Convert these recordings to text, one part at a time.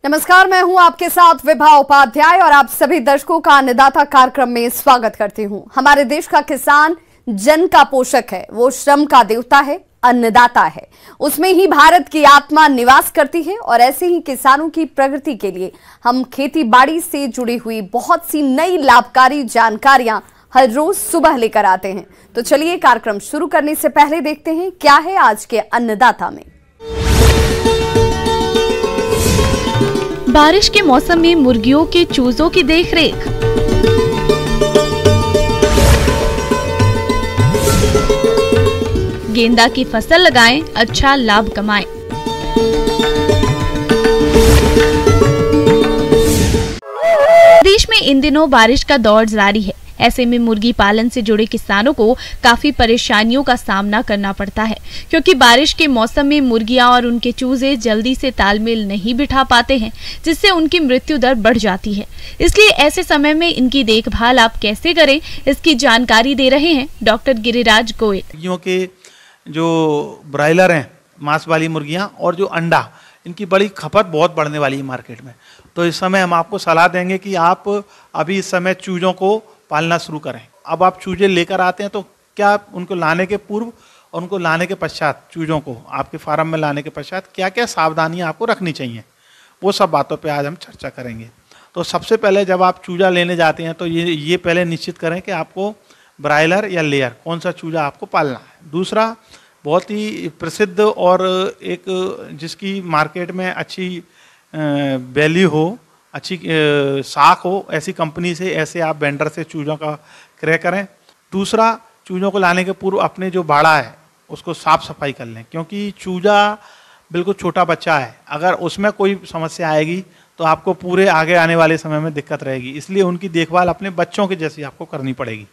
नमस्कार, मैं हूं आपके साथ विभा उपाध्याय और आप सभी दर्शकों का अन्नदाता कार्यक्रम में स्वागत करती हूं। हमारे देश का किसान जन का पोषक है, वो श्रम का देवता है, अन्नदाता है। उसमें ही भारत की आत्मा निवास करती है और ऐसे ही किसानों की प्रगति के लिए हम खेती बाड़ी से जुड़ी हुई बहुत सी नई लाभकारी जानकारियां हर रोज सुबह लेकर आते हैं। तो चलिए कार्यक्रम शुरू करने से पहले देखते हैं क्या है आज के अन्नदाता में। बारिश के मौसम में मुर्गियों के चूजों की देखरेख। गेंदा की फसल लगाएं, अच्छा लाभ कमाएं। प्रदेश में इन दिनों बारिश का दौर जारी है। ऐसे में मुर्गी पालन से जुड़े किसानों को काफी परेशानियों का सामना करना पड़ता है, क्योंकि बारिश के मौसम में मुर्गियां और उनके चूजे जल्दी से तालमेल नहीं बिठा पाते हैं, जिससे उनकी मृत्यु दर बढ़ जाती है। इसलिए ऐसे समय में इनकी देखभाल आप कैसे करें, इसकी जानकारी दे रहे हैं डॉक्टर गिरिराज गोयल। मुर्गियों के जो ब्रायलर हैं, मांस वाली मुर्गियां, और जो अंडा, इनकी बड़ी खपत बहुत बढ़ने वाली है मार्केट में। तो इस समय हम आपको सलाह देंगे कि आप अभी इस समय चूजों को पालना शुरू करें। अब आप चूजे लेकर आते हैं तो क्या उनको लाने के पूर्व और उनको लाने के पश्चात, चूजों को आपके फार्म में लाने के पश्चात क्या क्या सावधानियां आपको रखनी चाहिए, वो सब बातों पे आज हम चर्चा करेंगे। तो सबसे पहले जब आप चूजा लेने जाते हैं तो ये पहले निश्चित करें कि आपको ब्रायलर या लेयर कौन सा चूजा आपको पालना है। दूसरा, बहुत ही प्रसिद्ध और एक जिसकी मार्केट में अच्छी वैल्यू हो, अच्छी साख हो, ऐसी कंपनी से, ऐसे आप वेंडर से चूजों का क्रय करें। दूसरा, चूजों को लाने के पूर्व अपने जो बाड़ा है उसको साफ सफाई कर लें, क्योंकि चूजा बिल्कुल छोटा बच्चा है, अगर उसमें कोई समस्या आएगी तो आपको पूरे आगे आने वाले समय में दिक्कत रहेगी। इसलिए उनकी देखभाल अपने बच्चों के जैसी आपको करनी पड़ेगी।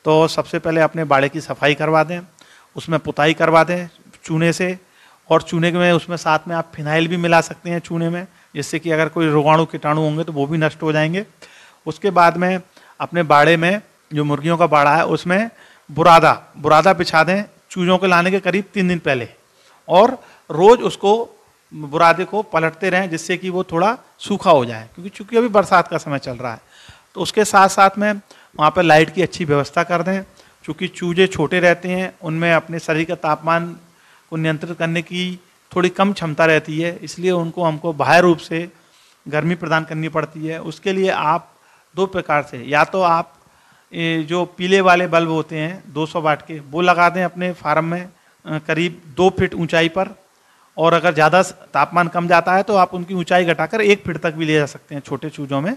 तो सबसे पहले अपने बाड़े की सफाई करवा दें, उसमें पुताई करवा दें चूने से, और चूने में उसमें साथ में आप फिनाइल भी मिला सकते हैं चूने में, जिससे कि अगर कोई रोगाणु कीटाणु होंगे तो वो भी नष्ट हो जाएंगे। उसके बाद में अपने बाड़े में, जो मुर्गियों का बाड़ा है, उसमें बुरादा बिछा दें चूजों को लाने के करीब 3 दिन पहले, और रोज उसको बुरादे को पलटते रहें, जिससे कि वो थोड़ा सूखा हो जाए, क्योंकि चूंकि अभी बरसात का समय चल रहा है। तो उसके साथ साथ में वहाँ पर लाइट की अच्छी व्यवस्था कर दें, चूँकि चूजे छोटे रहते हैं, उनमें अपने शरीर का तापमान को नियंत्रित करने की थोड़ी कम क्षमता रहती है, इसलिए हमको बाह्य रूप से गर्मी प्रदान करनी पड़ती है। उसके लिए आप 2 प्रकार से, या तो आप जो पीले वाले बल्ब होते हैं 200 वाट के, वो लगा दें अपने फार्म में करीब 2 फीट ऊंचाई पर, और अगर ज़्यादा तापमान कम जाता है तो आप उनकी ऊंचाई घटाकर 1 फीट तक भी ले जा सकते हैं छोटे चूजों में।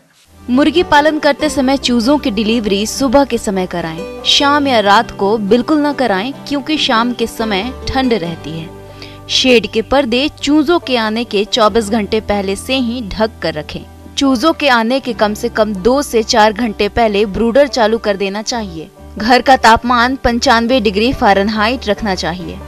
मुर्गी पालन करते समय चूजों की डिलीवरी सुबह के समय कराएं, शाम या रात को बिल्कुल न कराएं, क्योंकि शाम के समय ठंड रहती है। शेड के पर्दे चूजों के आने के 24 घंटे पहले से ही ढक कर रखें। चूजों के आने के कम से कम 2 से 4 घंटे पहले ब्रूडर चालू कर देना चाहिए। घर का तापमान 95 डिग्री फ़ारेनहाइट रखना चाहिए।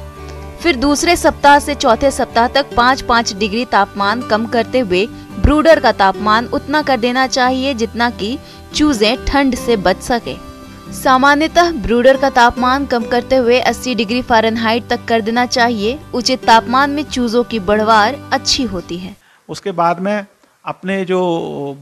फिर दूसरे सप्ताह से चौथे सप्ताह तक 5-5 डिग्री तापमान कम करते हुए ब्रूडर का तापमान उतना कर देना चाहिए जितना कि चूजे ठंड से बच सके। सामान्यतः ब्रूडर का तापमान कम करते हुए 80 डिग्री फ़ारेनहाइट तक कर देना चाहिए। उचित तापमान में चूजों की बढ़वार अच्छी होती है। उसके बाद में अपने जो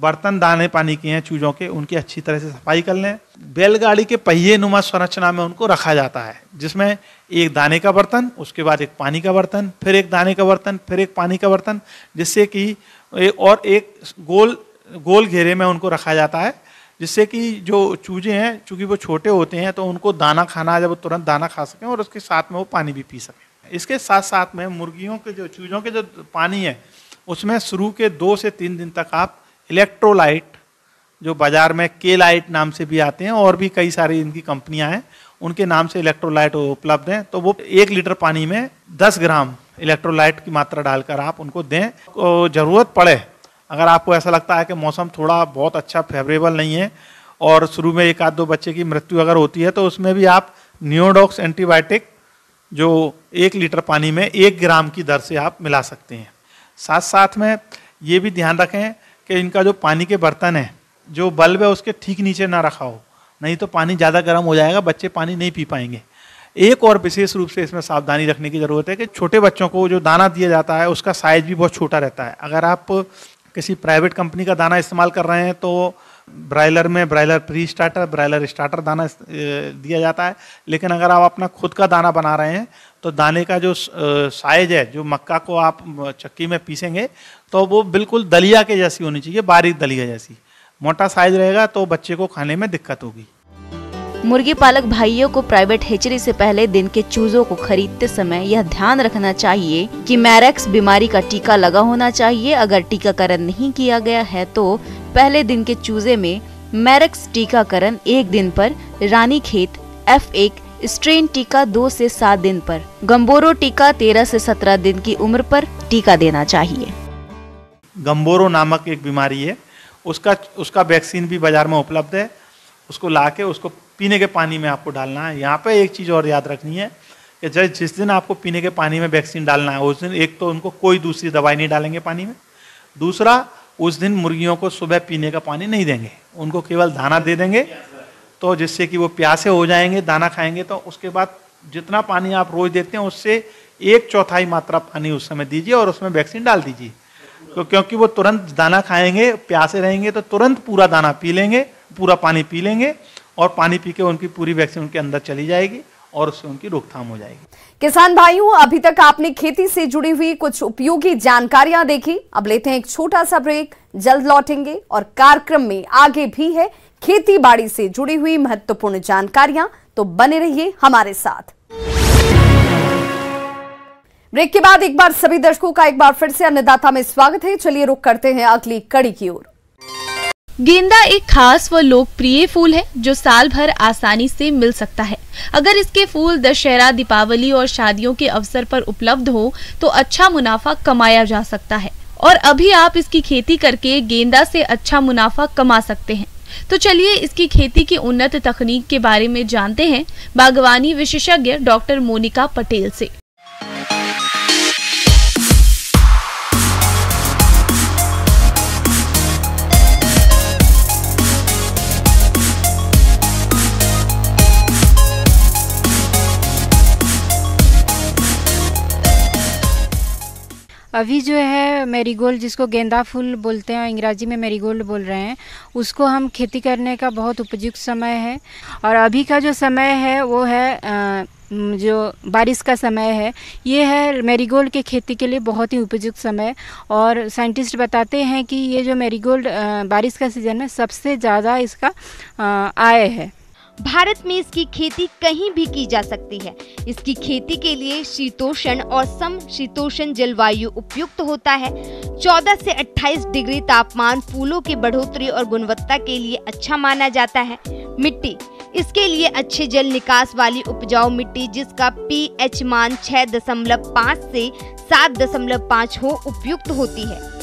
बर्तन दाने पानी के हैं चूजों के, उनकी अच्छी तरह से सफाई कर लें। बैलगाड़ी के पहिए नुमा संरचना में उनको रखा जाता है, जिसमें एक दाने का बर्तन, उसके बाद एक पानी का बर्तन, फिर एक दाने का बर्तन, फिर एक पानी का बर्तन, जिससे कि एक गोल घेरे में उनको रखा जाता है, जिससे कि जो चूजे हैं, चूंकि वो छोटे होते हैं, तो उनको दाना खाना, जब वो तुरंत दाना खा सकें और उसके साथ में वो पानी भी पी सकें। इसके साथ साथ में मुर्गियों के जो चूजों के जो पानी है, उसमें शुरू के 2 से 3 दिन तक आप इलेक्ट्रोलाइट, जो बाजार में के लाइट नाम से भी आते हैं, और भी कई सारी इनकी कंपनियां हैं, उनके नाम से इलेक्ट्रोलाइट उपलब्ध हैं, तो वो 1 लीटर पानी में 10 ग्राम इलेक्ट्रोलाइट की मात्रा डालकर आप उनको दें। जरूरत पड़े, अगर आपको ऐसा लगता है कि मौसम थोड़ा बहुत अच्छा फेवरेबल नहीं है और शुरू में 1-2 बच्चे की मृत्यु अगर होती है, तो उसमें भी आप नियोडॉक्स एंटीबायोटिक जो 1 लीटर पानी में 1 ग्राम की दर से आप मिला सकते हैं। साथ साथ में ये भी ध्यान रखें कि इनका जो पानी के बर्तन है, जो बल्ब है उसके ठीक नीचे ना रखा हो, नहीं तो पानी ज़्यादा गर्म हो जाएगा, बच्चे पानी नहीं पी पाएंगे। एक और विशेष रूप से इसमें सावधानी रखने की ज़रूरत है कि छोटे बच्चों को जो दाना दिया जाता है उसका साइज भी बहुत छोटा रहता है। अगर आप किसी प्राइवेट कंपनी का दाना इस्तेमाल कर रहे हैं तो ब्रायलर में broiler pre starter, broiler starter दाना दिया जाता है। लेकिन अगर आप अपना खुद का दाना बना रहे हैं तो दाने का जो साइज है, जो मक्का को आप चक्की में पीसेंगे तो वो बिल्कुल दलिया के जैसी होनी चाहिए, बारीक दलिया जैसी। मोटा साइज रहेगा तो बच्चे को खाने में दिक्कत होगी। मुर्गी पालक भाइयों को प्राइवेट हेचरी से पहले दिन के चूजों को खरीदते समय यह ध्यान रखना चाहिए कि मैरेक्स बीमारी का टीका लगा होना चाहिए। अगर टीकाकरण नहीं किया गया है तो पहले दिन के चूजे में मैरेक्स टीकाकरण 1 दिन पर, रानीखेत F1 स्ट्रेन टीका 2 से 7 दिन पर, गंबोरो टीका 13 से 17 दिन की उम्र पर टीका देना चाहिए। गंबोरो नामक एक बीमारी है, उसका वैक्सीन भी बाजार में उपलब्ध है। उसको लाके उसको पीने के पानी में आपको डालना है। यहाँ पे एक चीज़ और याद रखनी है कि जिस दिन आपको पीने के पानी में वैक्सीन डालना है उस दिन एक तो उनको कोई दूसरी दवाई नहीं डालेंगे पानी में, दूसरा उस दिन मुर्गियों को सुबह पीने का पानी नहीं देंगे, उनको केवल दाना दे देंगे, तो जिससे कि वो प्यासे हो जाएंगे, दाना खाएंगे। तो उसके बाद जितना पानी आप रोज देते हैं उससे 1/4 मात्रा पानी उस समय दीजिए और उसमें वैक्सीन डाल दीजिए। तो क्योंकि वो तुरंत दाना खाएंगे, प्यासे रहेंगे तो तुरंत पूरा दाना पी लेंगे, पूरा पानी पी लेंगे और पानी पी के उनकी पूरी वैक्सीन उनके अंदर चली जाएगी और उससे उनकी रोकथाम हो जाएगी। किसान भाइयों, अभी तक आपने खेती से जुड़ी हुई कुछ उपयोगी जानकारियां देखी। अब लेते हैं एक छोटा सा ब्रेक, जल्द लौटेंगे और कार्यक्रम में आगे भी है खेती बाड़ी से जुड़ी हुई महत्वपूर्ण जानकारियां, तो बने रहिए हमारे साथ। ब्रेक के बाद एक बार सभी दर्शकों का एक बार फिर से अन्नदाता में स्वागत है। चलिए रुक करते हैं अगली कड़ी की ओर। गेंदा एक खास व लोकप्रिय फूल है जो साल भर आसानी से मिल सकता है। अगर इसके फूल दशहरा, दीपावली और शादियों के अवसर पर उपलब्ध हो तो अच्छा मुनाफा कमाया जा सकता है और अभी आप इसकी खेती करके गेंदा से अच्छा मुनाफा कमा सकते हैं। तो चलिए इसकी खेती की उन्नत तकनीक के बारे में जानते हैं बागवानी विशेषज्ञ डॉक्टर मोनिका पटेल से। अभी जो है मैरीगोल्ड, जिसको गेंदा फूल बोलते हैं, अंग्रेजी में मैरीगोल्ड बोल रहे हैं, उसको हम खेती करने का बहुत उपयुक्त समय है। और अभी का जो समय है वो है जो बारिश का समय है, ये है मैरीगोल्ड के खेती के लिए बहुत ही उपयुक्त समय। और साइंटिस्ट बताते हैं कि ये जो मैरीगोल्ड बारिश का सीज़न है सबसे ज़्यादा इसका आय है। भारत में इसकी खेती कहीं भी की जा सकती है। इसकी खेती के लिए शीतोष्ण और समशीतोष्ण जलवायु उपयुक्त होता है। 14 से 28 डिग्री तापमान फूलों की बढ़ोतरी और गुणवत्ता के लिए अच्छा माना जाता है। मिट्टी, इसके लिए अच्छे जल निकास वाली उपजाऊ मिट्टी जिसका pH मान 6.5 से 7.5 हो उपयुक्त होती है।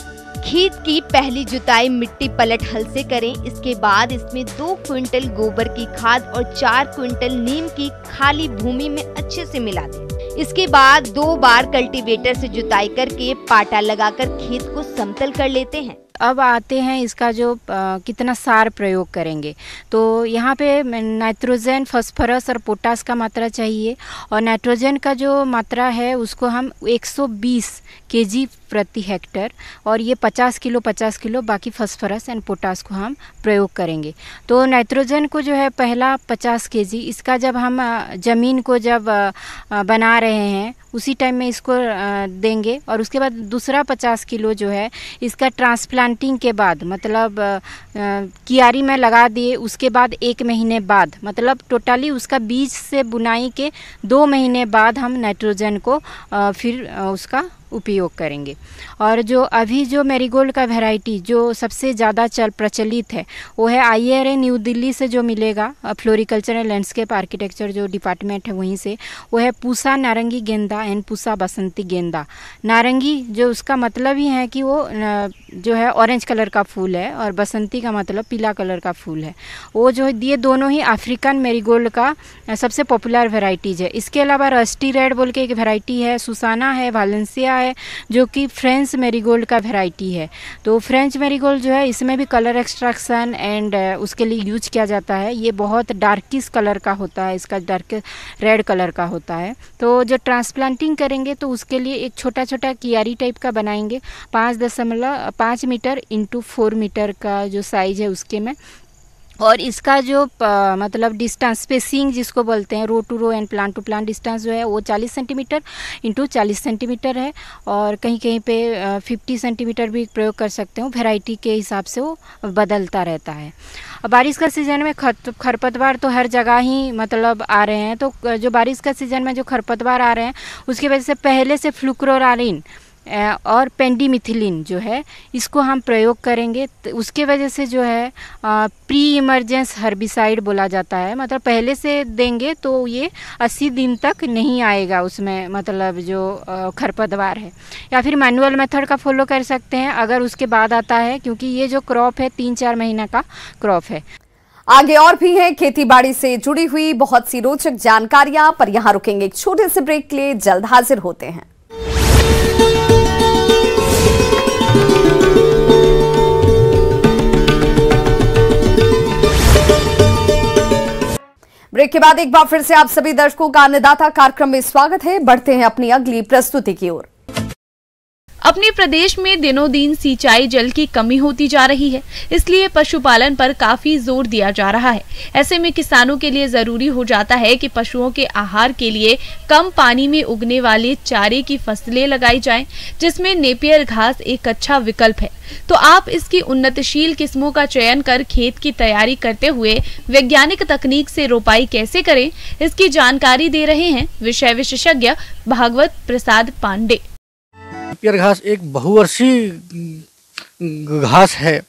खेत की पहली जुताई मिट्टी पलट हल से करें। इसके बाद इसमें 2 क्विंटल गोबर की खाद और 4 क्विंटल नीम की खाली भूमि में अच्छे से मिला दें। इसके बाद 2 बार कल्टीवेटर से जुताई करके पाटा लगाकर खेत को समतल कर लेते हैं। अब आते हैं इसका जो कितना सार प्रयोग करेंगे। तो यहाँ पे नाइट्रोजन, फास्फोरस और पोटास का मात्रा चाहिए। और नाइट्रोजन का जो मात्रा है उसको हम 120 kg प्रति हेक्टर और ये 50 किलो बाकी फास्फोरस एंड पोटास को हम प्रयोग करेंगे। तो नाइट्रोजन को जो है पहला 50 kg, इसका जब हम ज़मीन को जब बना रहे हैं उसी टाइम में इसको देंगे। और उसके बाद दूसरा 50 किलो जो है इसका ट्रांसप्लांटिंग के बाद, मतलब कियारी में लगा दिए उसके बाद 1 महीने बाद, मतलब टोटली उसका बीज से बुनाई के 2 महीने बाद हम नाइट्रोजन को फिर उसका उपयोग करेंगे। और जो अभी जो मैरीगोल्ड का वैरायटी जो सबसे ज़्यादा प्रचलित है वो है IRA न्यू दिल्ली से जो मिलेगा, फ्लोरिकल्चर एंड लैंडस्केप आर्किटेक्चर जो डिपार्टमेंट है वहीं से, वो है पूसा नारंगी गेंदा एंड पूसा बसंती गेंदा। नारंगी जो उसका मतलब ही है कि वो जो है ऑरेंज कलर का फूल है और बसंती का मतलब पीला कलर का फूल है। वो जो ये दोनों ही अफ्रीकन मैरीगोल्ड का सबसे पॉपुलर वेराइटीज़ है। इसके अलावा रस्टी रेड बोल के एक वेराइटी है, सुसाना है, वालेंसिया है, जो कि फ्रेंच मैरीगोल्ड का वेराइटी है। तो फ्रेंच मैरीगोल्ड जो है इसमें भी कलर एक्सट्रैक्शन एंड उसके लिए यूज किया जाता है। ये बहुत डार्किश कलर का होता है, इसका डार्क रेड कलर का होता है। तो जो ट्रांसप्लांटिंग करेंगे तो उसके लिए एक छोटा छोटा कियारी टाइप का बनाएंगे, 5 मीटर इंटू 4 मीटर का जो साइज है उसके में। और इसका जो मतलब डिस्टेंस स्पेसिंग जिसको बोलते हैं, row to row and plant to plant distance जो है वो 40 सेंटीमीटर इंटू 40 सेंटीमीटर है। और कहीं कहीं पे 50 सेंटीमीटर भी प्रयोग कर सकते हो, वैरायटी के हिसाब से वो बदलता रहता है। बारिश का सीज़न में खरपतवार तो हर जगह ही मतलब आ रहे हैं, तो जो बारिश का सीज़न में जो खरपतवार आ रहे हैं उसकी वजह से पहले से फ्लुक्लोरालिन और पेंडिमिथिलिन जो है इसको हम प्रयोग करेंगे। तो उसके वजह से जो है प्री इमरजेंस हर्बिसाइड बोला जाता है, मतलब पहले से देंगे तो ये 80 दिन तक नहीं आएगा उसमें, मतलब जो खरपतवार है। या फिर मैनुअल मेथड का फॉलो कर सकते हैं अगर उसके बाद आता है, क्योंकि ये जो क्रॉप है 3-4 महीना का क्रॉप है। आगे और भी है खेती बाड़ी से जुड़ी हुई बहुत सी रोचक जानकारियां, पर यहां रुकेंगे एक छोटे से ब्रेक के लिए, जल्द हाजिर होते हैं। ब्रेक के बाद एक बार फिर से आप सभी दर्शकों का अन्नदाता कार्यक्रम में स्वागत है। बढ़ते हैं अपनी अगली प्रस्तुति की ओर। अपने प्रदेश में दिनों दिन सिंचाई जल की कमी होती जा रही है, इसलिए पशुपालन पर काफी जोर दिया जा रहा है। ऐसे में किसानों के लिए जरूरी हो जाता है कि पशुओं के आहार के लिए कम पानी में उगने वाले चारे की फसलें लगाई जाएं, जिसमें नेपियर घास एक अच्छा विकल्प है। तो आप इसकी उन्नतशील किस्मों का चयन कर खेत की तैयारी करते हुए वैज्ञानिक तकनीक से रोपाई कैसे करें, इसकी जानकारी दे रहे हैं विषय विशेषज्ञ भागवत प्रसाद पांडे। नेपियर घास एक बहुवर्षीय घास है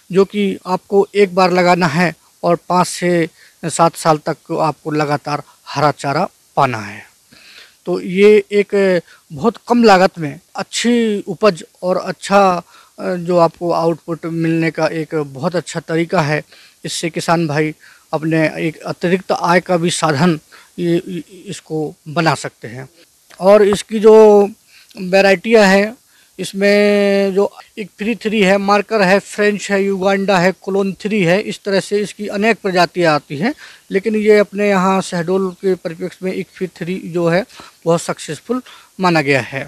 जो कि आपको एक बार लगाना है और 5 से 7 साल तक आपको लगातार हरा चारा पाना है। तो ये एक बहुत कम लागत में अच्छी उपज और अच्छा जो आपको आउटपुट मिलने का एक बहुत अच्छा तरीका है। इससे किसान भाई अपने एक अतिरिक्त आय का भी साधन इसको बना सकते हैं। और इसकी जो वैरायटियाँ हैं, इसमें जो एक 3 है, मार्कर है, फ्रेंच है, युगांडा है, कोलोन 3 है, इस तरह से इसकी अनेक प्रजातियाँ आती हैं। लेकिन ये अपने यहाँ शहडोल के परिप्रेक्ष्य में एक 3 जो है बहुत सक्सेसफुल माना गया है।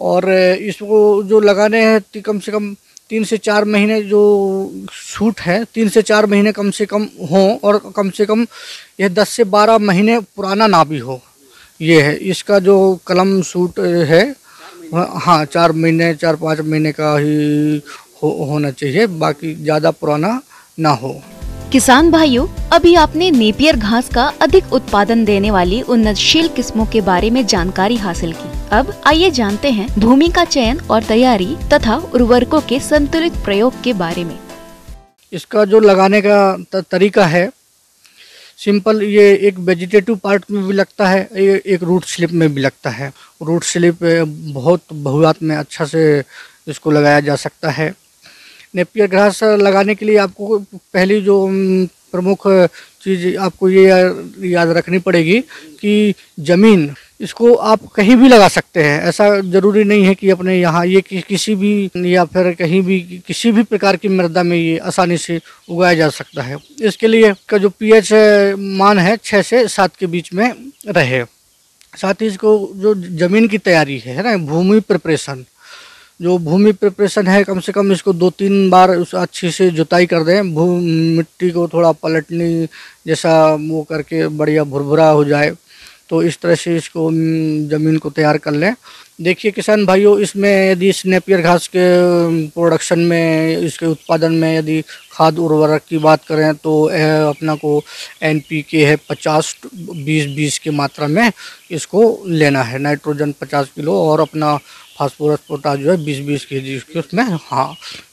और इसको जो लगाने हैं कम से कम 3 से 4 महीने जो शूट है 3 से 4 महीने कम से कम हों, और कम से कम यह 10 से 12 महीने पुराना ना भी हो। ये है इसका जो कलम शूट है, हाँ 4-5 महीने का ही होना चाहिए, बाकी ज़्यादा पुराना ना हो। किसान भाइयों, अभी आपने नेपियर घास का अधिक उत्पादन देने वाली उन्नतशील किस्मों के बारे में जानकारी हासिल की। अब आइए जानते हैं भूमि का चयन और तैयारी तथा उर्वरकों के संतुलित प्रयोग के बारे में। इसका जो लगाने का तरीका है सिंपल, ये एक वेजिटेटिव पार्ट में भी लगता है, एक रूट स्लिप में भी लगता है। रूट स्लिप बहुत बहुआत में अच्छा से इसको लगाया जा सकता है। नेपियर घास लगाने के लिए आपको पहली जो प्रमुख चीज़ आपको ये याद रखनी पड़ेगी कि ज़मीन, इसको आप कहीं भी लगा सकते हैं। ऐसा ज़रूरी नहीं है कि अपने यहाँ ये किसी भी या फिर कहीं भी किसी भी प्रकार की मृदा में ये आसानी से उगाया जा सकता है। इसके लिए का जो pH मान है 6 से 7 के बीच में रहे। साथ ही इसको जो ज़मीन की तैयारी है ना, भूमि प्रिपरेशन, जो भूमि प्रिपरेशन है कम से कम इसको 2-3 बार उस अच्छी से जुताई कर दें। मिट्टी को थोड़ा पलटनी जैसा वो करके बढ़िया भुरभुरा हो जाए, तो इस तरह से इसको ज़मीन को तैयार कर लें। देखिए किसान भाइयों, इसमें यदि इस नेपियर घास के प्रोडक्शन में, इसके उत्पादन में यदि खाद उर्वरक की बात करें तो अपना को NPK है 50-20-20 की मात्रा में इसको लेना है। नाइट्रोजन 50 किलो और अपना फास्फोरस पोटाश जो है 20-20 kg उसमें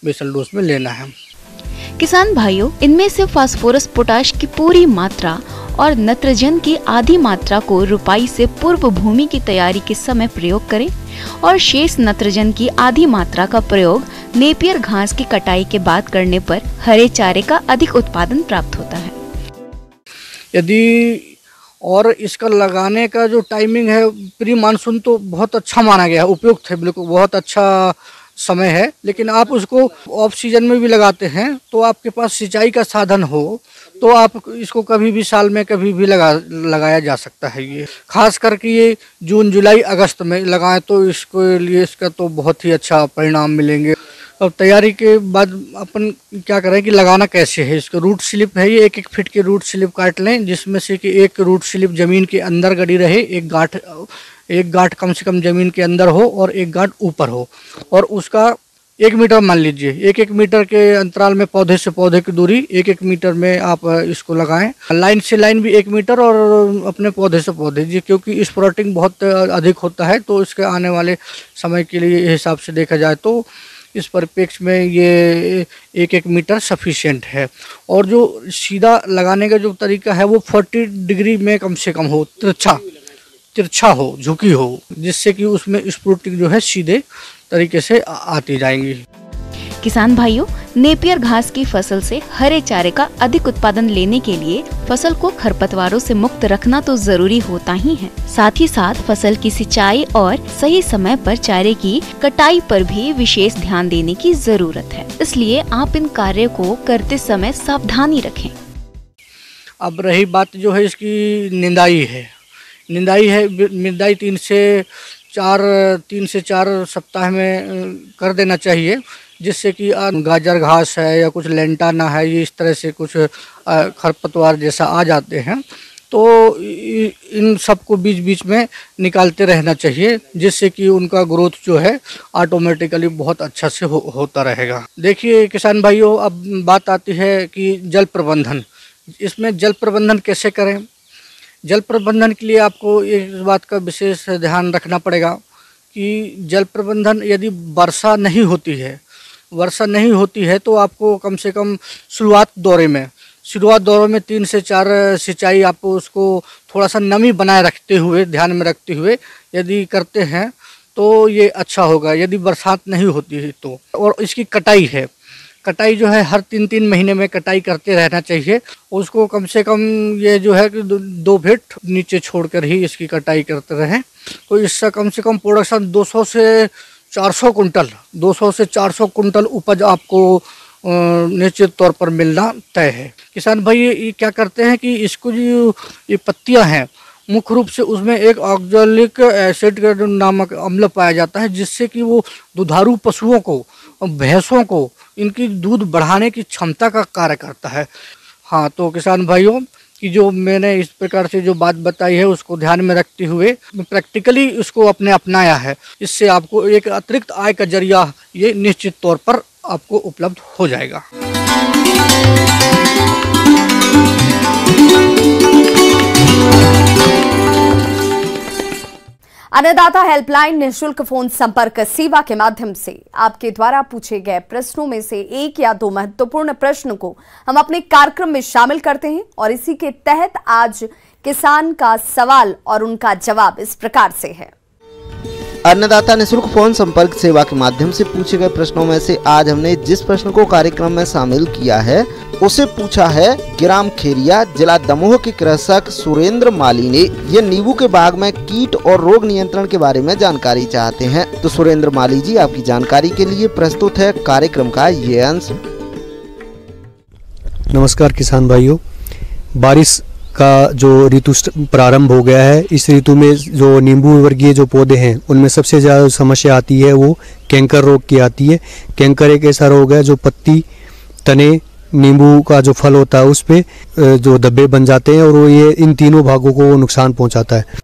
बेसल डोज में लेना है। किसान भाइयों, इनमें से फास्फोरस पोटाश की पूरी मात्रा और नत्रजन की आधी मात्रा को रुपाई से पूर्व भूमि की तैयारी के समय प्रयोग करें और शेष नत्रजन की आधी मात्रा का प्रयोग नेपियर घास की कटाई के बाद करने पर हरे चारे का अधिक उत्पादन प्राप्त होता है। यदि और इसका लगाने का जो टाइमिंग है प्री मानसून तो बहुत अच्छा माना गया है, उपयुक्त है, बिल्कुल बहुत अच्छा समय है। लेकिन आप उसको ऑफ सीजन में भी लगाते हैं तो आपके पास सिंचाई का साधन हो तो आप इसको कभी भी साल में कभी भी लगाया जा सकता है। ये खास करके ये जून जुलाई अगस्त में लगाएं तो इसको लिए इसका तो बहुत ही अच्छा परिणाम मिलेंगे। अब तैयारी के बाद अपन क्या करें कि लगाना कैसे है इसको। रूट स्लिप है ये, 1-1 फीट के रूट स्लिप काट लें, जिसमें से कि एक रूट स्लिप जमीन के अंदर गड़ी रहे, एक गांठ कम से कम जमीन के अंदर हो और एक गांठ ऊपर हो, और उसका 1 मीटर मान लीजिए, 1-1 मीटर के अंतराल में पौधे से पौधे की दूरी 1-1 मीटर में आप इसको लगाएं। लाइन से लाइन भी 1 मीटर और अपने पौधे से पौधे जी, क्योंकि स्प्राउटिंग बहुत अधिक होता है तो इसके आने वाले समय के लिए हिसाब से देखा जाए तो इस परिप्रेक्ष्य में ये 1-1 मीटर सफिशिएंट है। और जो सीधा लगाने का जो तरीका है वो 40 डिग्री में कम से कम हो, तिरछा हो, झुकी हो, जिससे कि उसमें स्प्राउटिंग जो है सीधे तरीके से आती जाएंगी। किसान भाइयों, नेपियर घास की फसल से हरे चारे का अधिक उत्पादन लेने के लिए फसल को खरपतवारों से मुक्त रखना तो जरूरी होता ही है, साथ ही साथ फसल की सिंचाई और सही समय पर चारे की कटाई पर भी विशेष ध्यान देने की जरूरत है। इसलिए आप इन कार्यों को करते समय सावधानी रखें। अब रही बात जो है इसकी निंदाई है, निंदाई 3 से 4 सप्ताह में कर देना चाहिए, जिससे कि गाजर घास है या कुछ लेंटाना है, ये इस तरह से कुछ खरपतवार जैसा आ जाते हैं, तो इन सबको बीच बीच में निकालते रहना चाहिए, जिससे कि उनका ग्रोथ जो है ऑटोमेटिकली बहुत अच्छा से होता रहेगा। देखिए किसान भाइयों, अब बात आती है कि जल प्रबंधन। इसमें जल प्रबंधन कैसे करें? जल प्रबंधन के लिए आपको इस बात का विशेष ध्यान रखना पड़ेगा कि जल प्रबंधन यदि वर्षा नहीं होती है तो आपको कम से कम शुरुआत दौरे में 3 से 4 सिंचाई आपको उसको थोड़ा सा नमी बनाए रखते हुए, ध्यान में रखते हुए यदि करते हैं तो ये अच्छा होगा, यदि बरसात नहीं होती है तो। और इसकी कटाई जो है हर 3-3 महीने में कटाई करते रहना चाहिए। उसको कम से कम ये जो है कि 2 फीट नीचे छोड़कर ही इसकी कटाई करते रहें, तो इससे कम से कम प्रोडक्शन 200 से 400 कुंटल उपज आपको निश्चित तौर पर मिलना तय है। किसान भाई ये क्या करते हैं कि इसको जो ये पत्तियां हैं, मुख्य रूप से उसमें एक ऑक्जेलिक एसिड का नामक अम्ल पाया जाता है, जिससे कि वो दुधारू पशुओं को, भैंसों को, इनकी दूध बढ़ाने की क्षमता का कार्य करता है। हाँ, तो किसान भाइयों कि जो मैंने इस प्रकार से जो बात बताई है उसको ध्यान में रखते हुए प्रैक्टिकली उसको अपने अपनाया है, इससे आपको एक अतिरिक्त आय का जरिया ये निश्चित तौर पर आपको उपलब्ध हो जाएगा। अन्नदाता हेल्पलाइन निःशुल्क फोन संपर्क सेवा के माध्यम से आपके द्वारा पूछे गए प्रश्नों में से 1 या 2 महत्वपूर्ण प्रश्न को हम अपने कार्यक्रम में शामिल करते हैं, और इसी के तहत आज किसान का सवाल और उनका जवाब इस प्रकार से है। अन्नदाता निःशुल्क फोन संपर्क सेवा के माध्यम से पूछे गए प्रश्नों में से आज हमने जिस प्रश्न को कार्यक्रम में शामिल किया है उसे पूछा है ग्राम खेरिया, जिला दमोह के कृषक सुरेंद्र माली ने। ये नींबू के बाग में कीट और रोग नियंत्रण के बारे में जानकारी चाहते हैं। तो सुरेंद्र माली जी, आपकी जानकारी के लिए प्रस्तुत है कार्यक्रम का ये अंश। नमस्कार किसान भाइयों, बारिश का जो ऋतु प्रारंभ हो गया है, इस ऋतु में जो नींबू वर्गीय जो पौधे हैं उनमें सबसे ज़्यादा समस्या आती है वो कैंकर रोग की आती है। कैंकर एक ऐसा रोग है जो पत्ती, तने, नींबू का जो फल होता है उस पे जो धब्बे बन जाते हैं और वो ये इन तीनों भागों को नुकसान पहुंचाता है।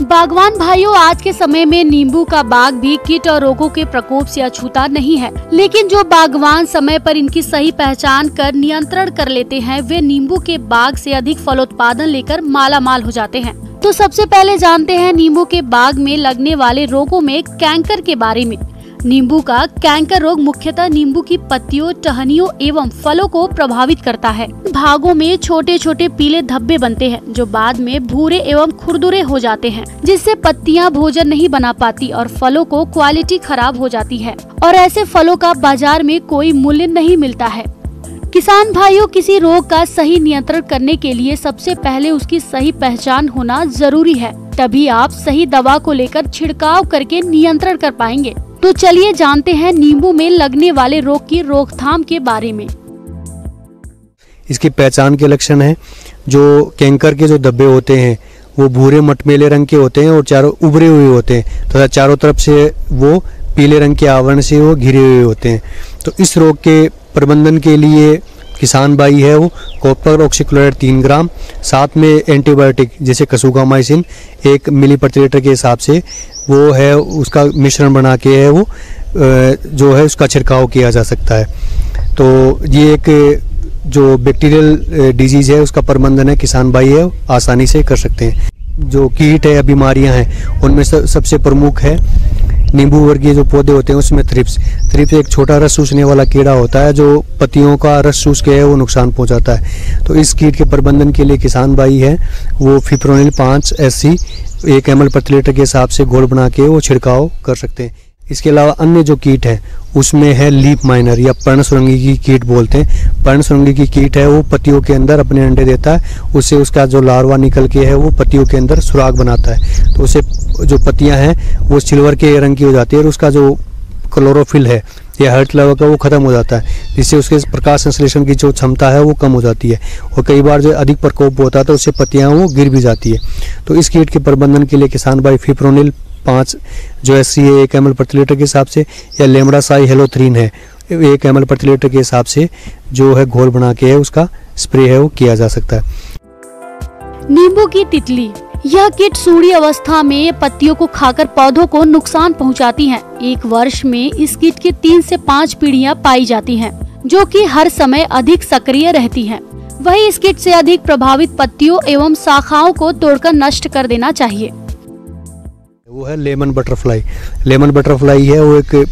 बागवान भाइयों, आज के समय में नींबू का बाग भी कीट और रोगों के प्रकोप से अछूता नहीं है, लेकिन जो बागवान समय पर इनकी सही पहचान कर नियंत्रण कर लेते हैं वे नींबू के बाग से अधिक फलोत्पादन लेकर मालामाल हो जाते हैं। तो सबसे पहले जानते हैं नींबू के बाग में लगने वाले रोगों में कैंकर के बारे में। नींबू का कैंकर रोग मुख्यतः नींबू की पत्तियों, टहनियों एवं फलों को प्रभावित करता है। भागों में छोटे छोटे पीले धब्बे बनते हैं जो बाद में भूरे एवं खुरदुरे हो जाते हैं, जिससे पत्तियां भोजन नहीं बना पाती और फलों को क्वालिटी खराब हो जाती है और ऐसे फलों का बाजार में कोई मूल्य नहीं मिलता है। किसान भाइयों, किसी रोग का सही नियंत्रण करने के लिए सबसे पहले उसकी सही पहचान होना जरूरी है, तभी आप सही दवा को लेकर छिड़काव करके नियंत्रण कर पाएंगे। तो चलिए जानते हैं नींबू में लगने वाले रोग की रोकथाम के बारे में। इसकी पहचान के लक्षण हैं, जो कैंकर के जो धब्बे होते हैं वो भूरे मटमेले रंग के होते हैं और चारों उभरे हुए होते हैं तथा चारों तरफ से वो पीले रंग के आवरण से वो घिरे हुए होते हैं। तो इस रोग के प्रबंधन के लिए किसान भाई है वो कॉपर ऑक्सीक्लोराइड 3 ग्राम, साथ में एंटीबायोटिक जैसे कसूगामाइसिन 1 मिली प्रति लीटर के हिसाब से वो है उसका मिश्रण बना के है वो जो है उसका छिड़काव किया जा सकता है। तो ये एक जो बैक्टीरियल डिजीज है उसका प्रबंधन है किसान भाई है आसानी से कर सकते हैं। जो कीट है या बीमारियां हैं उनमें सबसे प्रमुख है नींबू वर्गीय जो पौधे होते हैं उसमें थ्रिप्स एक छोटा रस चूसने वाला कीड़ा होता है जो पत्तियों का रस चूस के है वो नुकसान पहुंचाता है। तो इस कीट के प्रबंधन के लिए किसान भाई है वो फिप्रोनिल 5 SC 1 ml प्रति लीटर के हिसाब से घोल बना के वो छिड़काव कर सकते हैं। इसके अलावा अन्य जो कीट हैं उसमें है लीफ माइनर या पर्णसुरंगी की कीट बोलते हैं। पर्णसुरंगी की कीट है वो पत्तियों के अंदर अपने अंडे देता है, उससे उसका जो लार्वा निकल के है वो पत्तियों के अंदर सुराग बनाता है। तो उससे जो पत्तियां हैं वो सिल्वर के रंग की हो जाती है और उसका जो क्लोरोफिल है या हर्ट लेवल का वो खत्म हो जाता है, जिससे उसके प्रकाश संश्लेषण की जो क्षमता है वो कम हो जाती है और कई बार जो अधिक प्रकोप होता है तो उससे पत्तियां वो गिर भी जाती है। तो इस कीट के प्रबंधन के लिए किसान भाई फिप्रोनिल 5 जो SC है 1 ml प्रति लीटर के हिसाब से या लेमडासाई हेलोथ्रीन है 1 ml प्रति लीटर के हिसाब से जो है घोल बना के है उसका स्प्रे है वो किया जा सकता है। नींबू की तितली, यह कीट सूढ़ी अवस्था में पत्तियों को खाकर पौधों को नुकसान पहुंचाती हैं। एक वर्ष में इस कीट की 3 से 5 पीढ़ियां पाई जाती हैं, जो कि हर समय अधिक सक्रिय रहती हैं। वही इस कीट से अधिक प्रभावित पत्तियों एवं शाखाओं को तोड़कर नष्ट कर देना चाहिए। वो है लेमन बटरफ्लाई। लेमन बटरफ्लाई है वो एक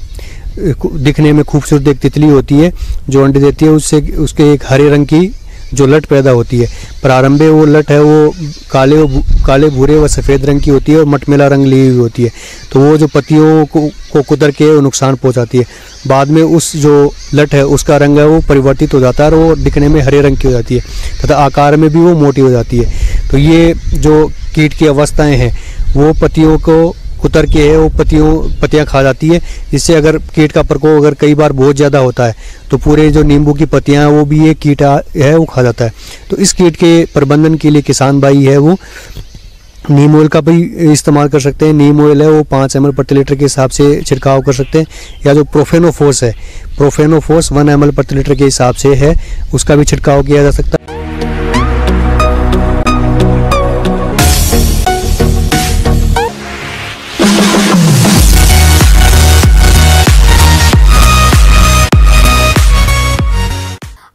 दिखने में खूबसूरत एक तितली होती है जो अंडे देती है, उससे उसके एक हरे रंग की जो लट पैदा होती है। प्रारंभ में वो लट है वो काले भूरे व सफ़ेद रंग की होती है और मटमैला रंग ली हुई होती है। तो वो जो पत्तियों को कुतर के नुकसान पहुंचाती है। बाद में उस जो लट है उसका रंग है वो परिवर्तित हो जाता है और वो दिखने में हरे रंग की हो जाती है तथा आकार में भी वो मोटी हो जाती है। तो ये जो कीट की अवस्थाएं हैं वो पत्तियों को कुतर के है वो पत्तियां खा जाती है, जिससे अगर कीट का प्रकोप अगर कई बार बहुत ज़्यादा होता है तो पूरे जो नींबू की पत्तियां वो भी ये कीट है वो खा जाता है। तो इस कीट के प्रबंधन के लिए किसान भाई है वो नीम ऑयल का भी इस्तेमाल कर सकते हैं। नीम ऑयल है वो 5 ml प्रति लीटर के हिसाब से छिड़काव कर सकते हैं, या जो प्रोफेनोफोस है प्रोफेनोफोस 1 ml प्रति लीटर के हिसाब से है उसका भी छिड़काव किया जा सकता है।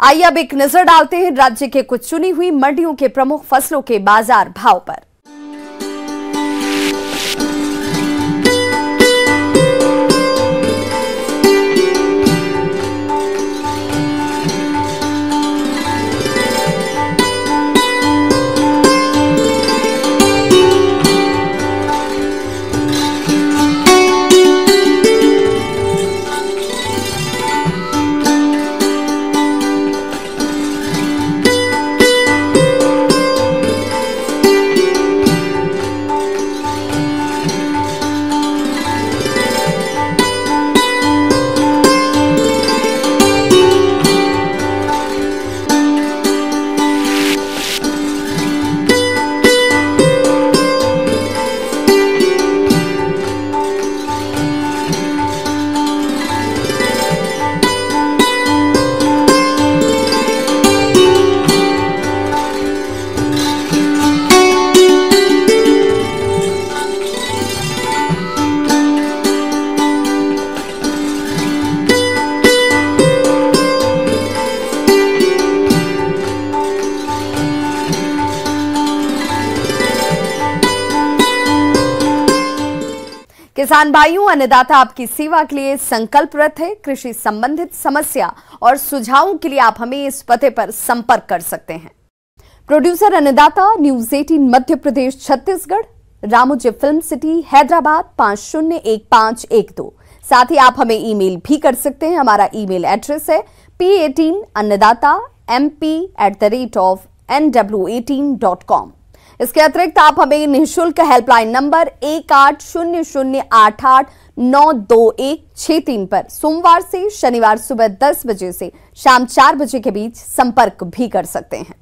आइए अब एक नजर डालते हैं राज्य के कुछ चुनी हुई मंडियों के प्रमुख फसलों के बाजार भाव पर। किसान भाइयों, अन्नदाता आपकी सेवा के लिए संकल्परत है। कृषि संबंधित समस्या और सुझावों के लिए आप हमें इस पते पर संपर्क कर सकते हैं। प्रोड्यूसर अन्नदाता, news 18 Madhya Pradesh Chhattisgarh, Ramoji film city Hyderabad 501512। साथ ही आप हमें ईमेल भी कर सकते हैं। हमारा ईमेल एड्रेस है p18annadatamp@nw18.com। इसके अतिरिक्त आप हमें निःशुल्क हेल्पलाइन नंबर 180088922163 पर सोमवार से शनिवार सुबह 10 बजे से शाम 4 बजे के बीच संपर्क भी कर सकते हैं।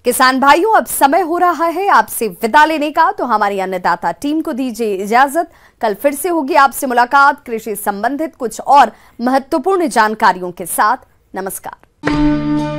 किसान भाइयों, अब समय हो रहा है आपसे विदा लेने का, तो हमारी अन्नदाता टीम को दीजिए इजाजत। कल फिर से होगी आपसे मुलाकात कृषि संबंधित कुछ और महत्वपूर्ण जानकारियों के साथ। नमस्कार।